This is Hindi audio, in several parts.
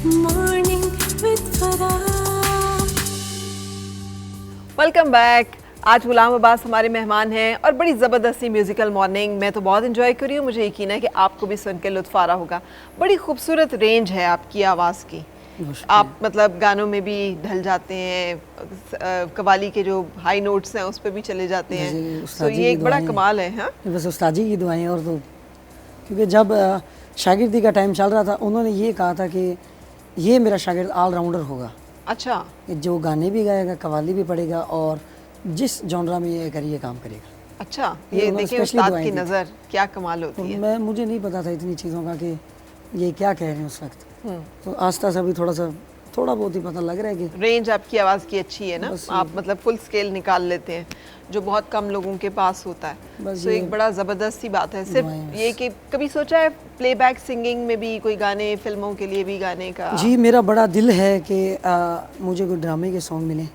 Morning with Farah. Welcome back. आज गुलाम अब्बास हमारे मेहमान हैं और बड़ी ज़बरदस्ती म्यूज़िकल मॉर्निंग मैं तो बहुत इन्जॉय कर रही हूँ। मुझे यकीन है कि आपको भी सुन के लुत्फ़ आ रहा होगा। बड़ी खूबसूरत रेंज है आपकी आवाज़ की। आप मतलब गानों में भी ढल जाते हैं, कवाली के जो हाई नोट्स हैं उस पर भी चले जाते हैं, तो ये एक बड़ा कमाल है। हाँ, बस उस्ताद जी की दुआएं। और तो क्योंकि जब शागिर्दी का टाइम चल रहा था, उन्होंने ये कहा था कि ये मेरा शागिर्द ऑलराउंडर होगा। अच्छा, जो गाने भी गाएगा, कवाली भी पढ़ेगा और जिस जॉनरा में ये करिए काम करेगा। अच्छा, ये देखिए उस्ताद की नज़र क्या कमाल होती है। मैं मुझे नहीं पता था इतनी चीज़ों का कि ये क्या कह रहे हैं उस वक्त। तो आस्ता सा भी थोड़ा बहुत ही पता लग रहा है कि रेंज आपकी आवाज़ की अच्छी है ना। आप मतलब फुल स्केल निकाल लेते हैं जो बहुत कम लोगों के पास होता है। तो एक बड़ा ज़बरदस्त सी बात है। सिर्फ ये कि कभी सोचा है प्लेबैक सिंगिंग में भी कोई गाने, फिल्मों के लिए भी गाने का? जी, मेरा बड़ा दिल है कि मुझे कोई ड्रामे के सॉन्ग मिले।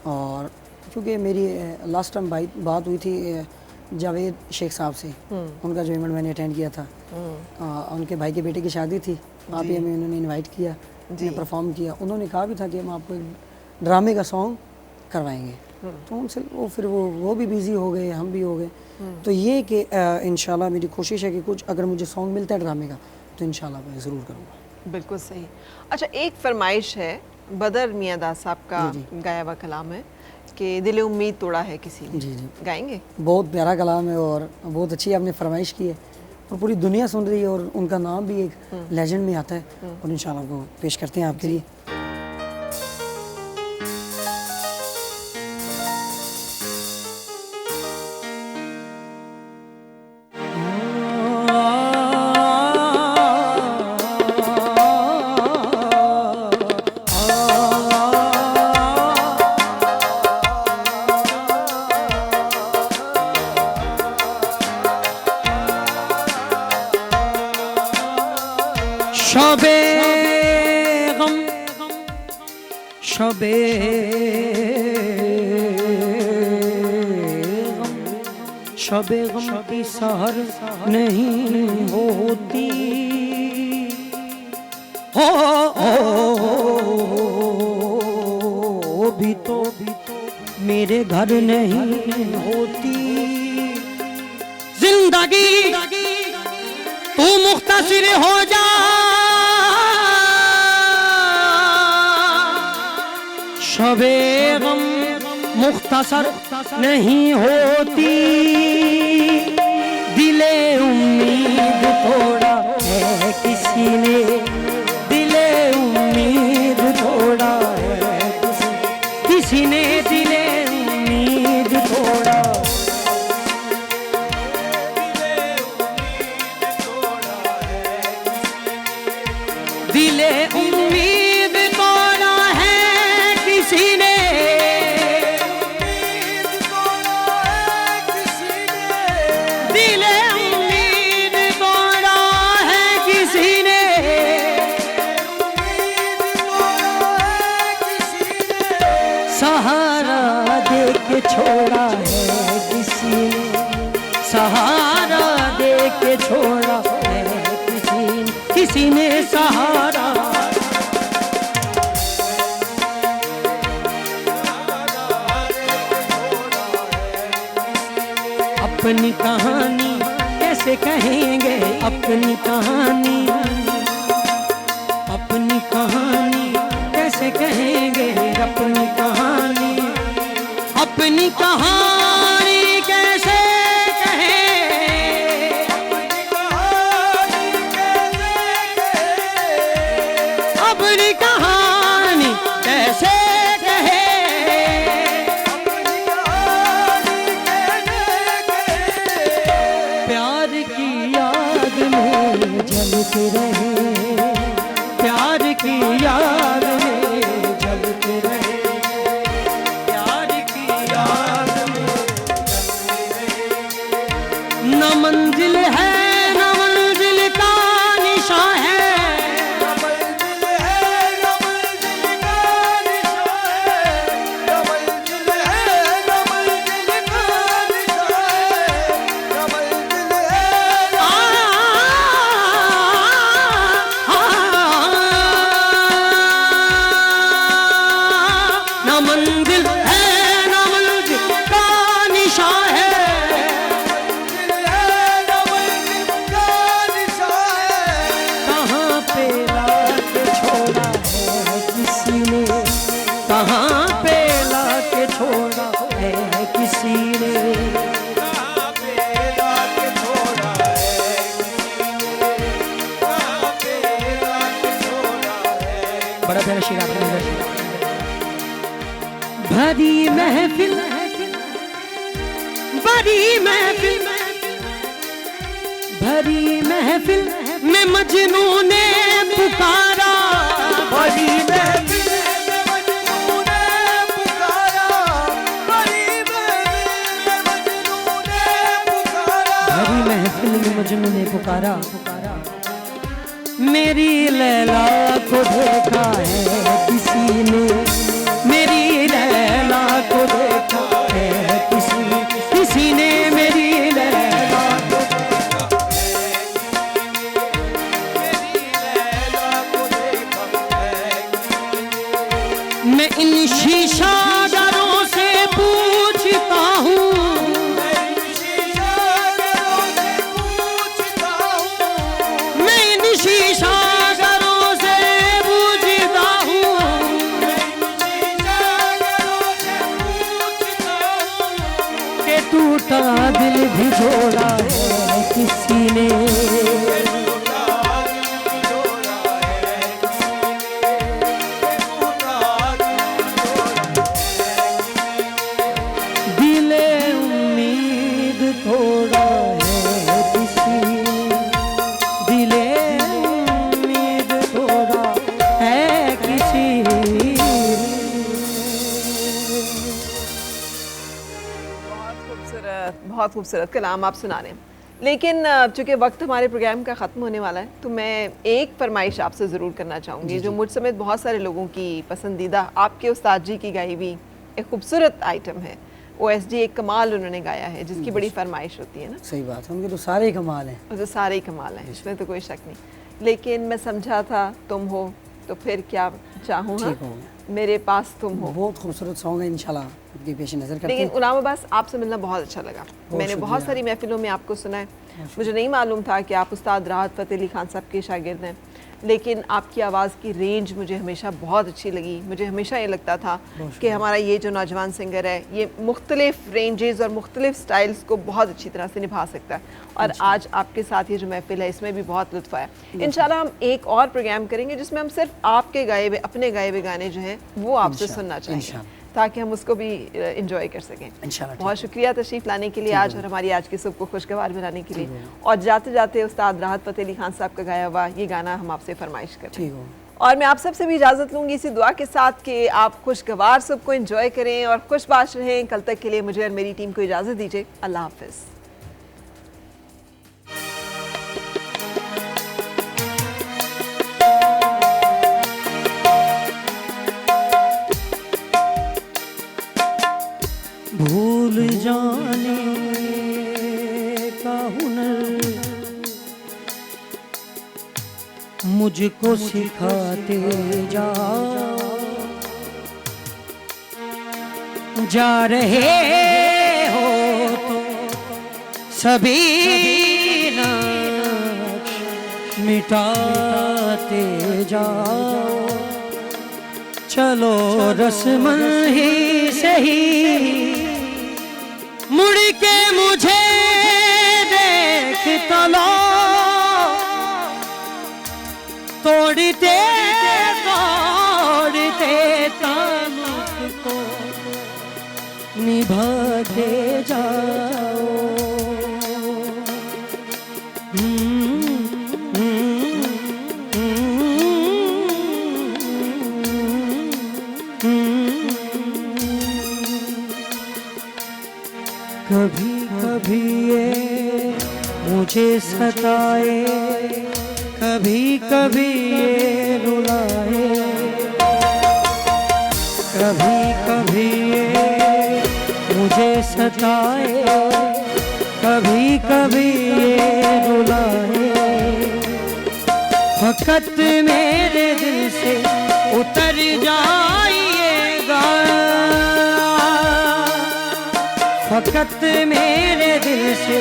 और क्योंकि मेरी लास्ट टाइम बात हुई थी जावेद शेख साहब से, उनका जो इवेंट मैंने अटेंड किया था, उनके भाई के बेटे की शादी थी, वहाँ पे हमें उन्होंने इनवाइट किया, परफॉर्म किया। उन्होंने कहा भी था कि हम आपको एक ड्रामे का सॉन्ग करवाएंगे। तो उनसे वो भी बिज़ी हो गए, हम भी हो गए। तो ये कि इंशाल्लाह मेरी कोशिश है कि कुछ अगर मुझे सॉन्ग मिलता है ड्रामे का तो इंशाल्लाह मैं ज़रूर करूँगा। बिल्कुल सही। अच्छा, एक फरमाइश है, बदर मियां दास साहब का गाया हुआ कलाम है कि दिल उम्मीद तोड़ा है किसी ने। जी जी, गाएंगे? बहुत प्यारा कलाम है और बहुत अच्छी आपने फरमाइश की है और पूरी दुनिया सुन रही है और उनका नाम भी एक लेजेंड में आता है और इंशाल्लाह को पेश करते हैं आपके लिए। शबे गम की सहर नहीं होती हो भी तो मेरे घर नहीं होती। जिंदगी तू मुख्तसर हो जा, शबे गम मुख्तसर नहीं होती। दिले उम्मीद तोड़ा है किसी ने, दिले उम्मीद तोड़ा है किसी ने, दिले उम्मीद तोड़ा। दिले उम्मीद तोड़ा है किसी ने, सहारा दे के छोड़ा है किसी ने, सहारा दे के छोड़ा है किसी ने सहारा। अपनी कहानी कैसे कहेंगे, अपनी कहानी, अपनी कहानी कैसे कहेंगे, अपनी कहानी, अपनी कहानी कैसे कहें, अपनी कहानी कैसे कहें, प्यार की याद में जलते रहे, प्यार की याद में जलते रहे, प्यार की याद में जलते रहे। न मंजिल है न मंजिल का निशान है, न मंजिल है न मंजिल का निशान है, न मंजिल है न मंजिल का निशान है, न मंजिल है। बड़ा प्यारा शेर आपने लिखा। भरी महफिल भरी महफिल भरी महफिल में मजनू ने पुकारा, भरी महफिल में मजनू ने पुकारा, भरी महफिल में मजनू ने पुकारा, मेरी लैला को देखा है किसी ने, मेरी लैला को देखा है किसी ने मेरी लैला को देखा है, मेरी लैला को देखा है। मैं इन शीशागरों से पूछता हूँ, मैं इन शीशागरों से पूछता हूँ, मैं इन शीशागरों से पूछता हूँ, के टूटा दिल भी जोड़ा है किसी ने, दिले उम्मीद तोड़ा है किसी ने, दिले उम्मीद तोड़ा है किसी ने। बहुत खूबसूरत कलाम आप सुना रहे हैं। लेकिन चूँकि वक्त हमारे प्रोग्राम का ख़त्म होने वाला है, तो मैं एक फरमाइश आपसे ज़रूर करना चाहूँगी जो मुझ समेत बहुत सारे लोगों की पसंदीदा, आपके उस्ताद जी की गाई हुई एक खूबसूरत आइटम है। OSD एक कमाल उन्होंने गाया है जिसकी बड़ी फरमाइश होती है ना। सही बात है, उनके तो सारे ही कमाल हैं। तो सारे ही कमाल हैं, इसमें तो कोई शक नहीं। लेकिन मैं समझा था तुम हो तो फिर क्या चाहूँ, ठीक हो मेरे पास तुम हो। बहुत खूबसूरत सॉन्ग है, इंशाल्लाह आपकी पेश नज़र करते लेकिन हैं। गुलाम अब्बास आपसे मिलना बहुत अच्छा लगा। मैंने बहुत सारी महफिलों में आपको सुना है, मुझे नहीं मालूम था कि आप उस्ताद राहत फ़तेह अली खान साहब के शागिर्द हैं, लेकिन आपकी आवाज़ की रेंज मुझे हमेशा बहुत अच्छी लगी। मुझे हमेशा ये लगता था कि हमारा ये जो नौजवान सिंगर है ये मुख्तलिफ रेंजेस और मुख्तलिफ स्टाइल्स को बहुत अच्छी तरह से निभा सकता है। और आज आपके साथ ये जो महफिल है इसमें भी बहुत लुत्फ़ आया। इंशाल्लाह हम एक और प्रोग्राम करेंगे जिसमें हम सिर्फ आपके गाए हुए, अपने गाए हुए गाने जो हैं वो आपसे सुनना चाहेंगे ताकि हम उसको भी इंजॉय कर सकें। बहुत शुक्रिया तशरीफ़ लाने के लिए आज और हमारी आज की सुबह को खुशगवार बनाने के लिए। और जाते जाते उस्ताद राहत फ़तेह अली खान साहब का गाया हुआ ये गाना हम आपसे फरमाइश करते हैं। और मैं आप सबसे भी इजाज़त लूँगी इसी दुआ के साथ कि आप खुशगवार सुबह को एंजॉय करें और खुशबाश रहें। कल तक के लिए मुझे और मेरी टीम को इजाज़त दीजिए। अल्लाह हाफ़िज़। भूल जाने का हुनर मुझको सिखाते जा रहे हो तो सभी नक्श मिटाते जाओ, चलो रस्म ही सही मुड़ के मुझे देख तो लो, तोड़ते तोड़ते ताल्लुक को निभाते जाओ। कभी कभी ये मुझे सताए, कभी कभी ये रुलाए, कभी कभी ये मुझे सताए, कभी कभी ये रुलाए। फकत मेरे दिल से उतर जाइएगा, फकत मेरे दिल से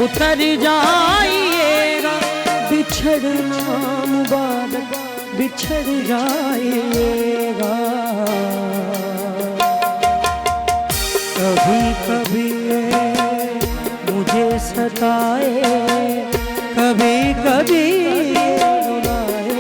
उतर जाइएगा, बिछड़ना मुबारक बिछड़ जाइएगा। कभी कभी ये मुझे सताए, कभी कभी ये रुलाए।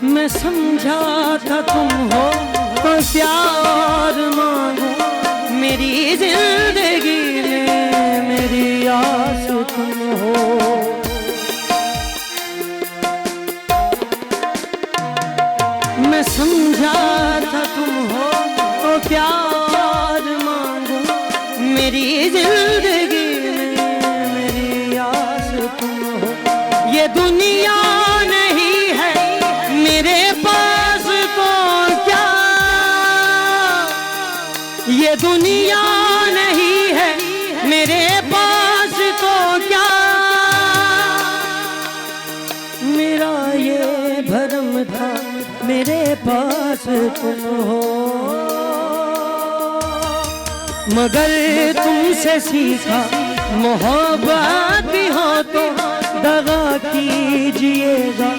मैं समझा था तुम हो तो प्यार मांगो, मेरी जिंदगी में मेरी आस तुम हो। मैं समझा था तुम हो तो प्यार मांगो, मेरी जिंदगी में मेरी आस तुम हो। ये दुनिया नहीं है मेरे पास तो क्या, ये दुनिया नहीं है मेरे पास तो क्या, मेरा ये भरम था मेरे पास तुम हो। मगर तुमसे सीखा मोहब्बत भी हो तो दगा कीजिएगा,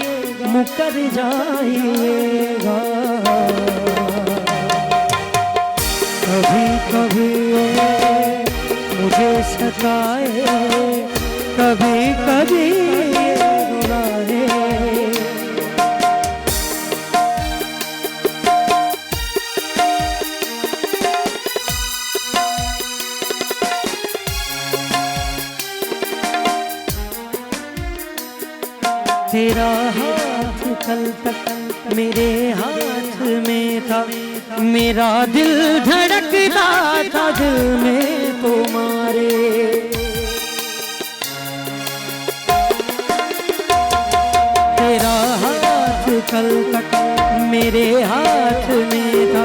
मुकर जाइएगा। कभी कभी मुझे सताए, कभी कभी रुलाए। तेरा हाथ कल तक मेरे हाथ में था, मेरा दिल धड़कता था दिल में तुम्हारे। तेरा हाथ कल तक मेरे हाथ में था,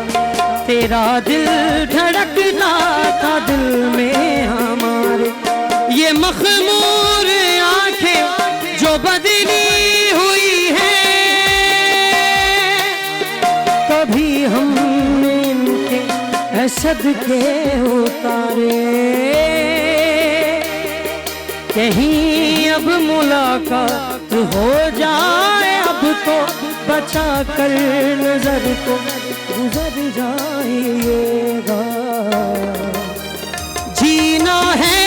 तेरा दिल धड़कता था दिल में हमारे। ये मखमूर आंखें जो बदली हुई है, कभी हमने इनके सदके उतारे। कहीं अब मुलाकात हो जाए, अब तो बचा कर नजर को गुजर जाइएगा। जीना है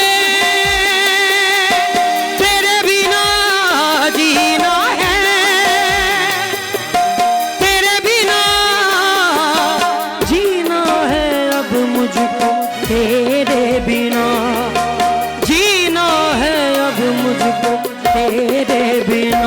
तेरे बिना, जीना है अब मुझको तेरे बिना।